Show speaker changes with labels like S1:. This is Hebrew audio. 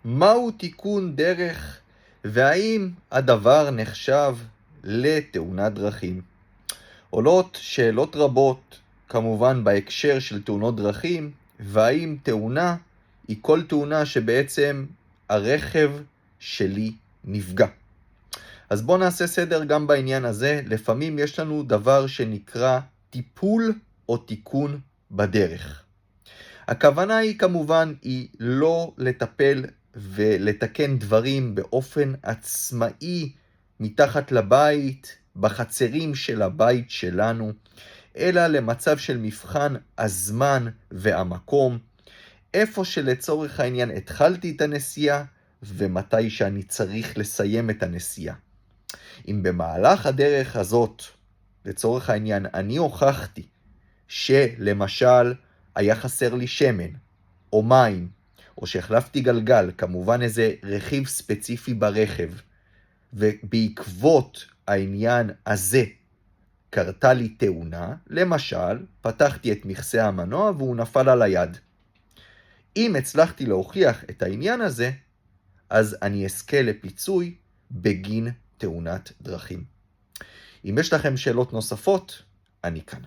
S1: מהו תיקון דרך, והאם הדבר נחשב לתאונת דרכים? עולות שאלות רבות, כמובן בהקשר של תאונות דרכים, והאם תאונה היא כל תאונה שבעצם הרכב שלי נפגע. אז בואו נעשה סדר גם בעניין הזה. לפעמים יש לנו דבר שנקרא טיפול או תיקון בדרך. הכוונה היא כמובן היא לא לטפל ולתקן דברים באופן עצמאי מתחת לבית, בחצרים של הבית שלנו, אלא למצב של מבחן הזמן והמקום, איפה שלצורך העניין התחלתי את הנסיעה ומתי שאני צריך לסיים את הנסיעה. אם במהלך הדרך הזאת, לצורך העניין, אני הוכחתי שלמשל היה חסר לי שמן או מים, או שהחלפתי גלגל, כמובן איזה רכיב ספציפי ברכב, ובעקבות העניין הזה קרתה לי תאונה, למשל, פתחתי את מכסה המנוע והוא נפל על היד. אם הצלחתי להוכיח את העניין הזה, אז אני אזכה לפיצוי בגין תאונת דרכים. אם יש לכם שאלות נוספות, אני כאן.